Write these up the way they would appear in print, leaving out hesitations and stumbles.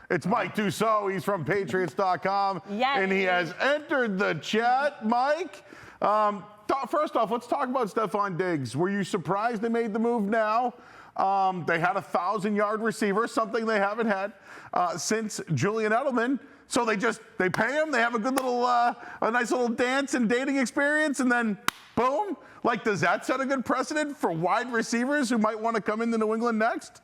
It's Mike Dussault. He's from Patriots.com. Yes. And he has entered the chat. Mike, first off, let's talk about Stefon Diggs. Were you surprised they made the move now? They had a 1,000-yard receiver, something they haven't had since Julian Edelman. So they pay him. They have a good little, a nice little dance and dating experience, and then boom. Like, does that set a good precedent for wide receivers who might want to come into New England next?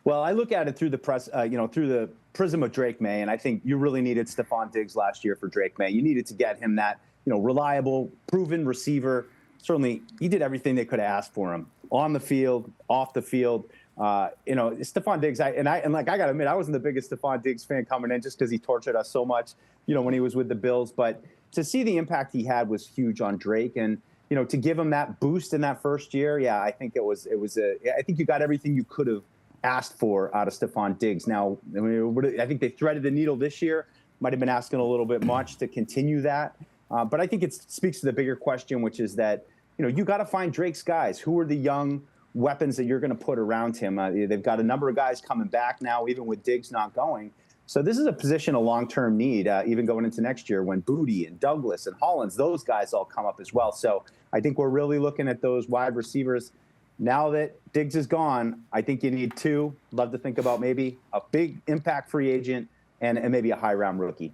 Well, I look at it through the through the prism of Drake May, and I think you really needed Stefon Diggs last year for Drake May. You needed to get him that, reliable, proven receiver. Certainly, he did everything they could have asked for him on the field, off the field. Stefon Diggs, I got to admit, I wasn't the biggest Stefon Diggs fan coming in just because he tortured us so much, when he was with the Bills. But to see the impact he had was huge on Drake, and to give him that boost in that first year, yeah, I think I think you got everything you could have asked for out of Stefon Diggs. Now, I think they threaded the needle this year. Might have been asking a little bit much to continue that, but I think it speaks to the bigger question, which is that you got to find Drake's guys. Who are the young weapons that you're going to put around him? They've got a number of guys coming back now, even with Diggs not going. So this is a position of long-term need, even going into next year when Booty and Douglas and Hollins, those guys all come up as well. So I think we're really looking at those wide receivers. Now that Diggs is gone, I think you need two. Love to think about maybe a big impact free agent and maybe a high-round rookie.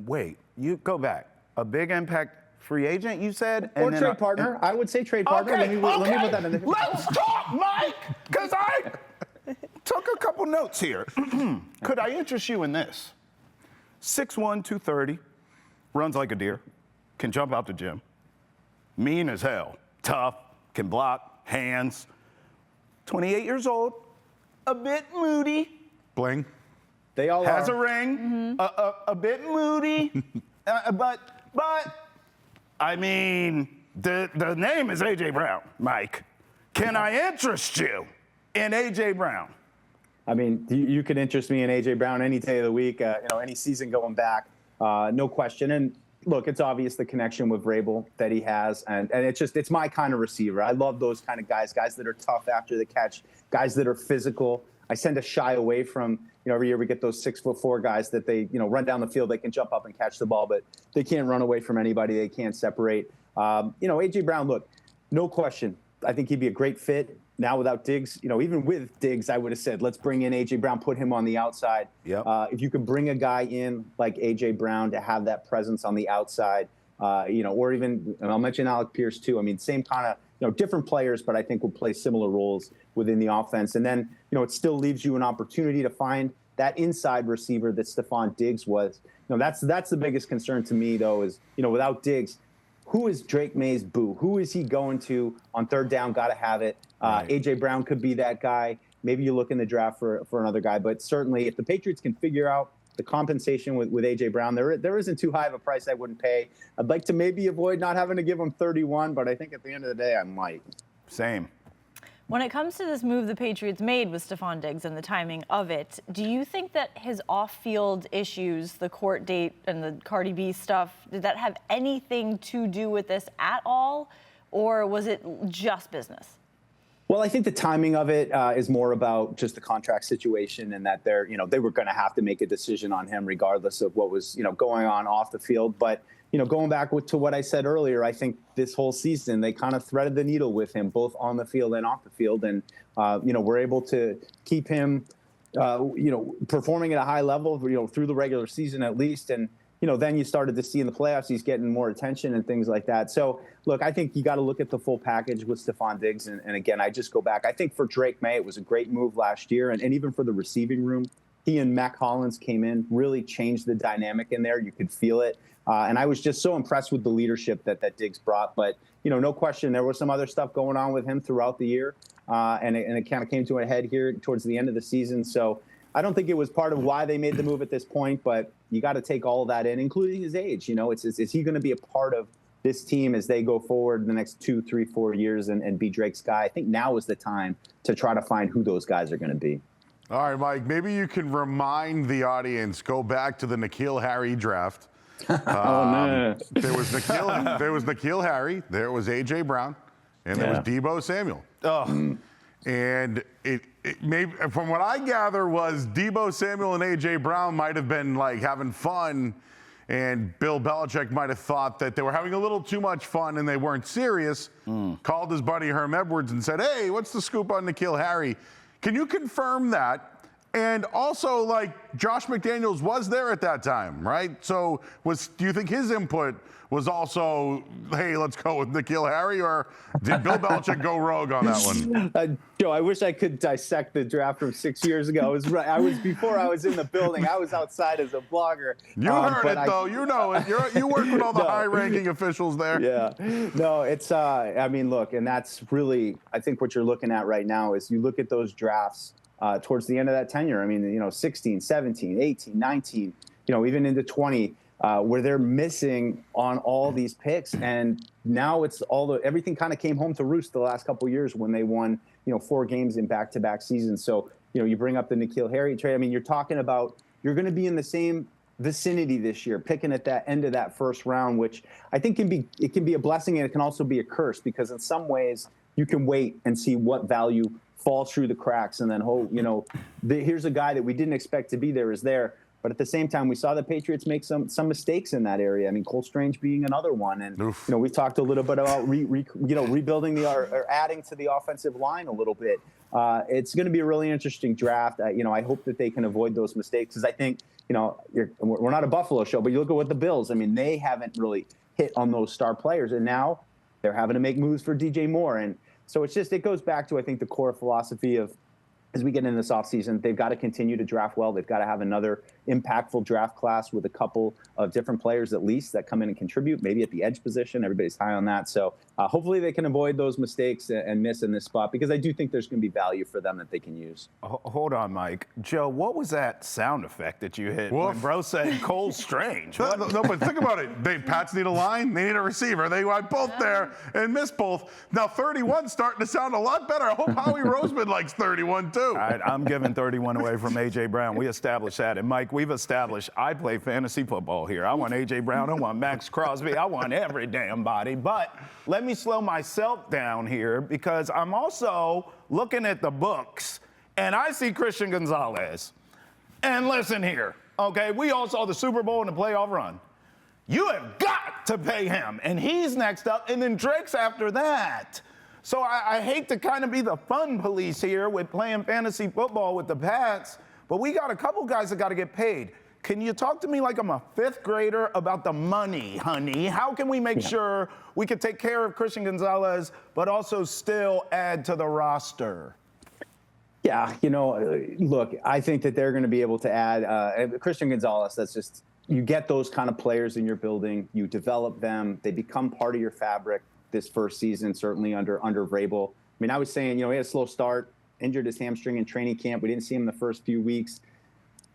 Wait, you go back. A big impact free agent, you said? Or trade partner. I would say trade partner. Okay, Let me put that in there. Let's talk, Mike, because I took a couple notes here. Could I interest you in this? 6'1", 230, runs like a deer, can jump out the gym, mean as hell, tough, can block, hands, 28 years old, a bit moody. Bling. They all has are. a ring, a bit moody, but I mean, the name is A.J. Brown, Mike. Can I interest you in A.J. Brown? I mean, you could interest me in A.J. Brown any day of the week, any season going back, no question. And look, it's obvious the connection with Vrabel that he has, and it's my kind of receiver. I love those kind of guys that are tough after the catch, guys that are physical. I tend to shy away from, every year we get those 6'4" guys that they, run down the field, they can jump up and catch the ball, but they can't run away from anybody, they can't separate. A.J. Brown, look, no question, I think he'd be a great fit. Now without Diggs, even with Diggs, I would have said, let's bring in A.J. Brown, put him on the outside. Yep. If you could bring a guy in like A.J. Brown to have that presence on the outside, or even, and I'll mention Alec Pierce too. I mean, same kind of, different players, but I think will play similar roles within the offense. And then, it still leaves you an opportunity to find that inside receiver that Stefon Diggs was. That's the biggest concern to me, though, is, without Diggs, who is Drake May's boo? Who is he going to on third down? Got to have it. Right. A.J. Brown could be that guy. Maybe you look in the draft for another guy. But certainly, if the Patriots can figure out the compensation with A.J. Brown, there isn't too high of a price I wouldn't pay. I'd like to maybe avoid not having to give him 31, but I think at the end of the day, I might. Same. When it comes to this move the Patriots made with Stefon Diggs and the timing of it, do you think that his off-field issues, the court date and the Cardi B stuff, did that have anything to do with this at all, or was it just business? Well, I think the timing of it is more about just the contract situation, and that they were going to have to make a decision on him regardless of what was, going on off the field. But, going back to what I said earlier, I think this whole season they kind of threaded the needle with him, both on the field and off the field. And, we're able to keep him, performing at a high level, through the regular season at least. And, then you started to see in the playoffs, he's getting more attention and things like that. So, look, I think you got to look at the full package with Stefon Diggs. And again, I just go back. I think for Drake May, it was a great move last year. And even for the receiving room, he and Mac Hollins came in, really changed the dynamic in there. You could feel it. And I was just so impressed with the leadership that Diggs brought. But, no question, there was some other stuff going on with him throughout the year. And it kind of came to a head here towards the end of the season. So I don't think it was part of why they made the move at this point, but you got to take all of that in, including his age. Is he going to be a part of this team as they go forward in the next 2, 3, 4 years and be Drake's guy? I think now is the time to try to find who those guys are going to be. All right, Mike, maybe you can remind the audience, go back to the N'Keal Harry draft. Oh, no. There was N'Keal Harry, there was A.J. Brown, and there was Deebo Samuel. Oh. And maybe from what I gather was Debo Samuel and A.J. Brown might have been like having fun, and Bill Belichick might have thought that they were having a little too much fun and they weren't serious. Called his buddy Herm Edwards and said, "Hey, what's the scoop on N'Keal Harry?" Can you confirm that? And also, like, Josh McDaniels was there at that time, right? So do you think his input was also, hey, let's go with N'Keal Harry, or did Bill Belichick go rogue on that one? Joe, I wish I could dissect the draft from 6 years ago. Before I was in the building. I was outside as a blogger. You heard it, though. You know it. You work with all the high-ranking officials there. Yeah. No, it's, I mean, look, and that's really, I think what you're looking at right now is you look at those drafts towards the end of that tenure. I mean, 16, 17, 18, 19, even into 20, where they're missing on all these picks. And now it's everything kind of came home to roost the last couple of years when they won, 4 games in back-to-back seasons. So, you bring up the N'Keal Harry trade. I mean, you're talking about, you're going to be in the same vicinity this year, picking at that end of that first round, which I think it can be a blessing, and it can also be a curse, because in some ways you can wait and see what value falls through the cracks, and then here's a guy that we didn't expect to be there is there. But at the same time, we saw the Patriots make some mistakes in that area. I mean, Cole Strange being another one, and we've talked a little bit about rebuilding or adding to the offensive line a little bit. It's going to be a really interesting draft. I hope that they can avoid those mistakes, because I think we're not a Buffalo show, but you look at what the Bills. I mean, they haven't really hit on those star players, and now they're having to make moves for DJ Moore. And so it goes back to, I think, the core philosophy of, as we get into this offseason, they've got to continue to draft well. They've got to have another impactful draft class with a couple of different players at least that come in and contribute, maybe at the edge position. Everybody's high on that. So hopefully they can avoid those mistakes and miss in this spot, because I do think there's going to be value for them that they can use. Hold on, Mike. Joe, what was that sound effect that you hit when bro said Cole Strange? No, but think about it. Pats need a line. They need a receiver. They went both there and missed both. Now 31's starting to sound a lot better. I hope Howie Roseman likes 31 too. All right, I'm giving 31 away from A.J. Brown. We established that. And, Mike, we've established I play fantasy football here. I want A.J. Brown. I want Max Crosby. I want every damn body. But let me slow myself down here, because I'm also looking at the books, and I see Christian Gonzalez. And listen here, okay? We all saw the Super Bowl and the playoff run. You have got to pay him. And he's next up, and then Drake's after that. So I hate to kind of be the fun police here with playing fantasy football with the Pats, but we got a couple guys that got to get paid. Can you talk to me like I'm a 5th grader about the money, honey? How can we make sure we can take care of Christian Gonzalez, but also still add to the roster? Yeah, look, I think that they're going to be able to add Christian Gonzalez. That's just, you get those kind of players in your building, you develop them, they become part of your fabric. This first season, certainly under Vrabel. I mean, I was saying, he had a slow start, injured his hamstring in training camp. We didn't see him the first few weeks.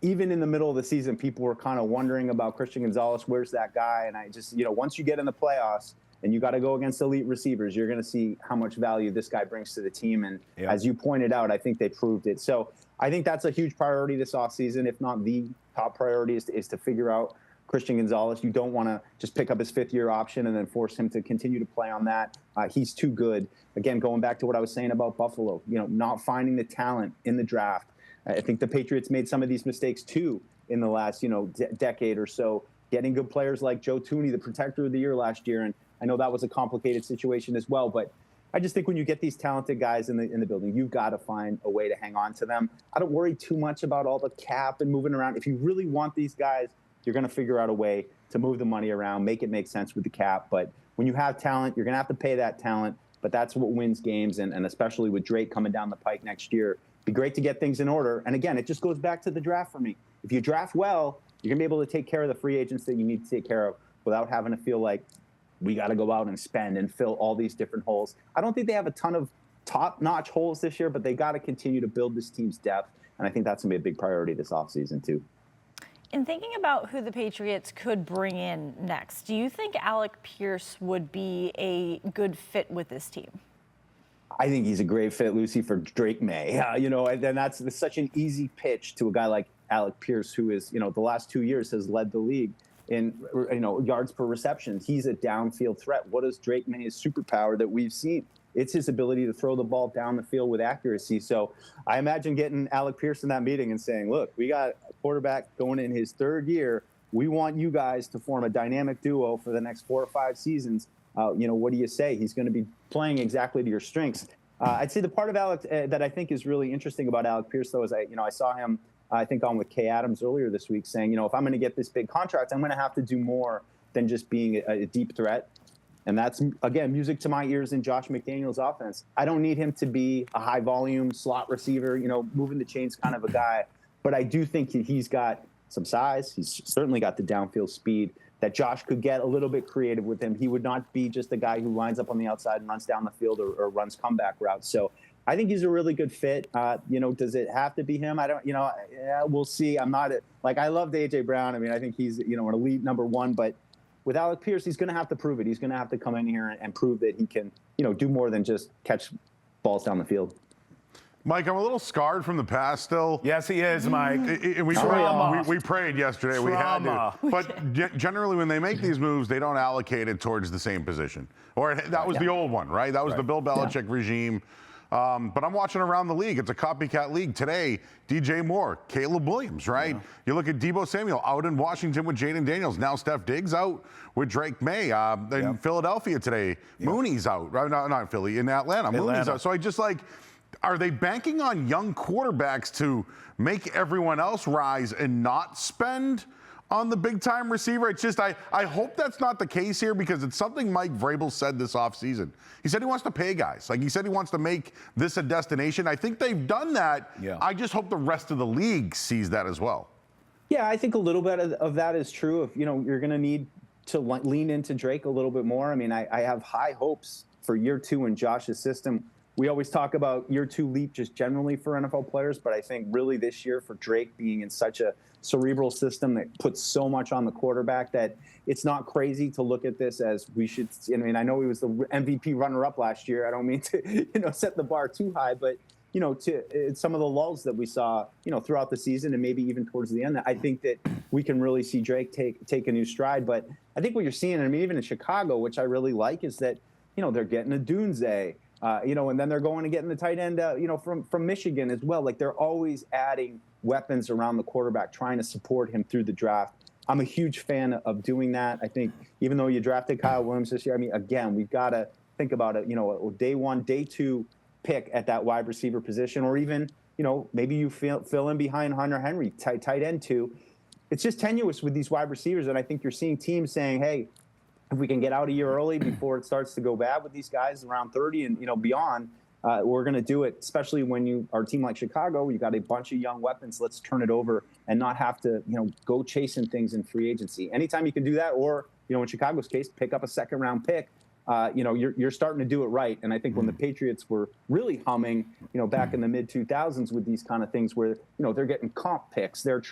Even in the middle of the season, people were kind of wondering about Christian Gonzalez. Where's that guy? And I just, once you get in the playoffs and you got to go against elite receivers, you're going to see how much value this guy brings to the team. And as you pointed out, I think they proved it. So I think that's a huge priority this offseason, if not the top priority, is to figure out Christian Gonzalez. You don't want to just pick up his 5th-year option and then force him to continue to play on that. He's too good. Again, going back to what I was saying about Buffalo, not finding the talent in the draft. I think the Patriots made some of these mistakes too in the last, decade or so, getting good players like Joe Thuney, the protector of the year last year. And I know that was a complicated situation as well, but I just think when you get these talented guys in the building, you've got to find a way to hang on to them. I don't worry too much about all the cap and moving around. If you really want these guys, you're going to figure out a way to move the money around, make it make sense with the cap. But when you have talent, you're going to have to pay that talent. But that's what wins games, and especially with Drake coming down the pike next year, it'd be great to get things in order. And again, it just goes back to the draft for me. If you draft well, you're going to be able to take care of the free agents that you need to take care of without having to feel like we got to go out and spend and fill all these different holes. I don't think they have a ton of top-notch holes this year, but they got to continue to build this team's depth. And I think that's going to be a big priority this offseason, too. In thinking about who the Patriots could bring in next, do you think Alec Pierce would be a good fit with this team? I think he's a great fit, Lucy, for Drake May. And that's such an easy pitch to a guy like Alec Pierce, who is, the last 2 years has led the league in, yards per reception. He's a downfield threat. What is Drake May's superpower that we've seen? It's his ability to throw the ball down the field with accuracy. So I imagine getting Alec Pierce in that meeting and saying, look, we got a quarterback going in his 3rd year. We want you guys to form a dynamic duo for the next 4 or 5 seasons. What do you say? He's going to be playing exactly to your strengths. I'd say the part of Alec that I think is really interesting about Alec Pierce, though, is I saw him, I think, on with Kay Adams earlier this week saying, if I'm going to get this big contract, I'm going to have to do more than just being a deep threat. And that's, again, music to my ears in Josh McDaniels' offense. I don't need him to be a high-volume slot receiver, moving the chains kind of a guy. But I do think he's got some size. He's certainly got the downfield speed that Josh could get a little bit creative with him. He would not be just a guy who lines up on the outside and runs down the field or runs comeback routes. So I think he's a really good fit. Does it have to be him? I don't, we'll see. I'm not I loved A.J. Brown. I mean, I think he's, an elite number 1, but with Alec Pierce, he's going to have to prove it. He's going to have to come in here and prove that he can, do more than just catch balls down the field. Mike, I'm a little scarred from the past still. Yes, he is, Mike. We prayed yesterday. We had to. But generally, when they make these moves, they don't allocate it towards the same position. Or that was the old one, right? That was the Bill Belichick regime. But I'm watching around the league. It's a copycat league. Today, DJ Moore, Caleb Williams, right? Yeah. You look at Deebo Samuel out in Washington with Jaden Daniels. Now Steph Diggs out with Drake May. In Philadelphia today, Mooney's out. Right? Not in Philly, in Atlanta. Mooney's out. So I just are they banking on young quarterbacks to make everyone else rise and not spend on the big-time receiver? It's just I hope that's not the case here, because it's something Mike Vrabel said this offseason. He said he wants to pay guys. He said he wants to make this a destination. I think they've done that. Yeah. I just hope the rest of the league sees that as well. Yeah, I think a little bit of that is true. If, you're going to need to lean into Drake a little bit more. I mean, I have high hopes for year 2 in Josh's system. We always talk about year 2 leap just generally for NFL players, but I think really this year for Drake being in such a cerebral system that puts so much on the quarterback that it's not crazy to look at this as we should. I mean, I know he was the MVP runner-up last year. I don't mean to, set the bar too high, but to some of the lulls that we saw, throughout the season and maybe even towards the end, I think that we can really see Drake take a new stride. But I think what you're seeing, I mean, even in Chicago, which I really like, is that they're getting a Dunze. And then they're going and getting the tight end, from Michigan as well. They're always adding weapons around the quarterback, trying to support him through the draft. I'm a huge fan of doing that. I think even though you drafted Kyle Williams this year, I mean, again, we've got to think about it, a day 1, day 2 pick at that wide receiver position, or even, maybe you fill in behind Hunter Henry, tight end 2. It's just tenuous with these wide receivers, and I think you're seeing teams saying, hey, if we can get out a year early before it starts to go bad with these guys around 30 and beyond, we're going to do it, especially when you are a team like Chicago, you've got a bunch of young weapons. Let's turn it over and not have to, go chasing things in free agency. Anytime you can do that, or, in Chicago's case, pick up a 2nd-round pick, you're starting to do it right. And I think when the Patriots were really humming, back in the mid-2000s with these kind of things where, they're getting comp picks, they're,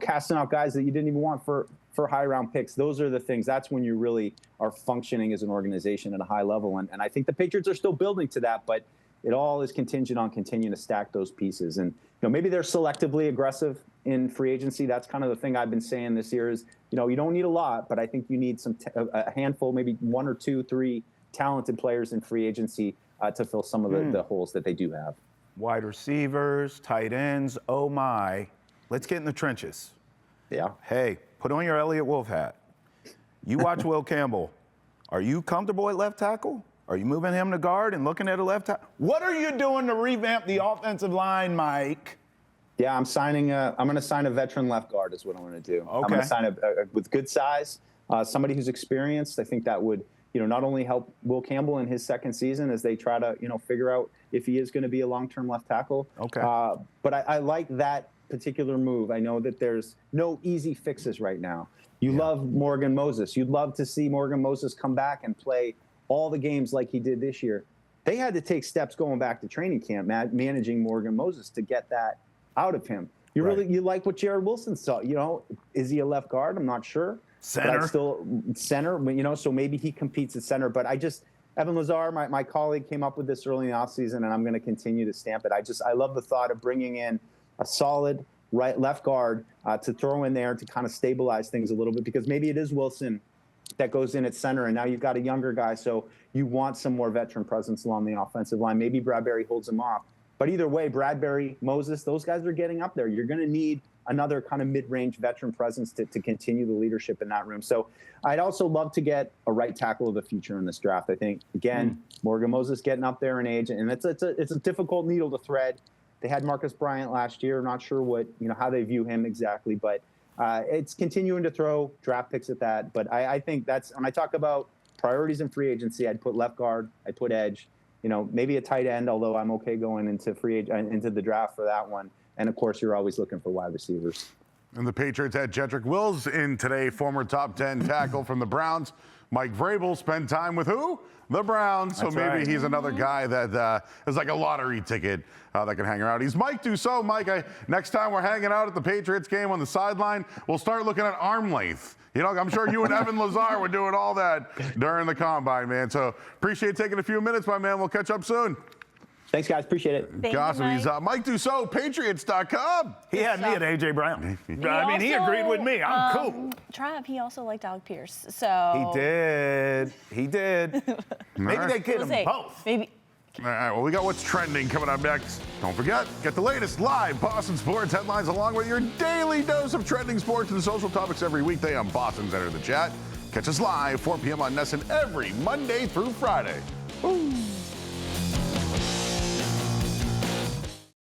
casting out guys that you didn't even want for high-round picks. Those are the things. That's when you really are functioning as an organization at a high level. And I think the Patriots are still building to that, but it all is contingent on continuing to stack those pieces. And, maybe they're selectively aggressive in free agency. That's kind of the thing I've been saying this year is, you don't need a lot, but I think you need a handful, maybe 1 or 2, 3 talented players in free agency to fill some of the holes that they do have. Wide receivers, tight ends, oh my. Let's get in the trenches. Yeah. Hey, put on your Elliott Wolf hat. You watch Will Campbell. Are you comfortable at left tackle? Are you moving him to guard and looking at a left tackle? What are you doing to revamp the offensive line, Mike? Yeah, I'm going to sign a veteran left guard is what I'm going to do. Okay. I'm going to sign with good size, somebody who's experienced. I think that would, not only help Will Campbell in his 2nd season as they try to, figure out if he is going to be a long-term left tackle. Okay. But I like that particular move. I know that there's no easy fixes right now. You love Morgan Moses. You'd love to see Morgan Moses come back and play all the games like he did this year. They had to take steps going back to training camp, managing Morgan Moses to get that out of him. You like what Jared Wilson saw. Is he a left guard? I'm not sure. Center. But still center, so maybe he competes at center. But Evan Lazar, my colleague, came up with this early in the offseason, and I'm going to continue to stamp it. I love the thought of bringing in a solid left guard to throw in there to kind of stabilize things a little bit, because maybe it is Wilson that goes in at center, and now you've got a younger guy, so you want some more veteran presence along the offensive line. Maybe Bradbury holds him off. But either way, Bradbury, Moses, those guys are getting up there. You're going to need another kind of mid-range veteran presence to continue the leadership in that room. So I'd also love to get a right tackle of the future in this draft. I think, again, Morgan Moses getting up there in age, and it's a difficult needle to thread. They had Marcus Bryant last year. Not sure what, how they view him exactly, but it's continuing to throw draft picks at that. But I think that's, when I talk about priorities in free agency, I'd put left guard, I'd put edge, maybe a tight end, although I'm okay going into into the draft for that one. And of course, you're always looking for wide receivers. And the Patriots had Jedrick Wills in today, former top 10 tackle from the Browns. Mike Vrabel spent time with who? The Browns. So That's maybe right. he's another guy that is like a lottery ticket that can hang around. He's Mike Dussault. Mike, next time we're hanging out at the Patriots game on the sideline, we'll start looking at arm length. I'm sure you and Evan Lazar were doing all that during the combine, man. So appreciate taking a few minutes, my man. We'll catch up soon. Thanks, guys. Appreciate it. Thank you, Awesome. He's Mike. Mike Dussault, Patriots.com. He had me at A.J. Brown. He agreed with me. I'm cool. Trav, he also liked Alec Pierce. So He did. Maybe right. they get we'll them see. both. Maybe. All right, well, we got what's trending coming up next. Don't forget, get the latest live Boston sports headlines along with your daily dose of trending sports and social topics every weekday on Boston's Enter the Chat. Catch us live, 4 p.m. on Nesson every Monday through Friday. Woo.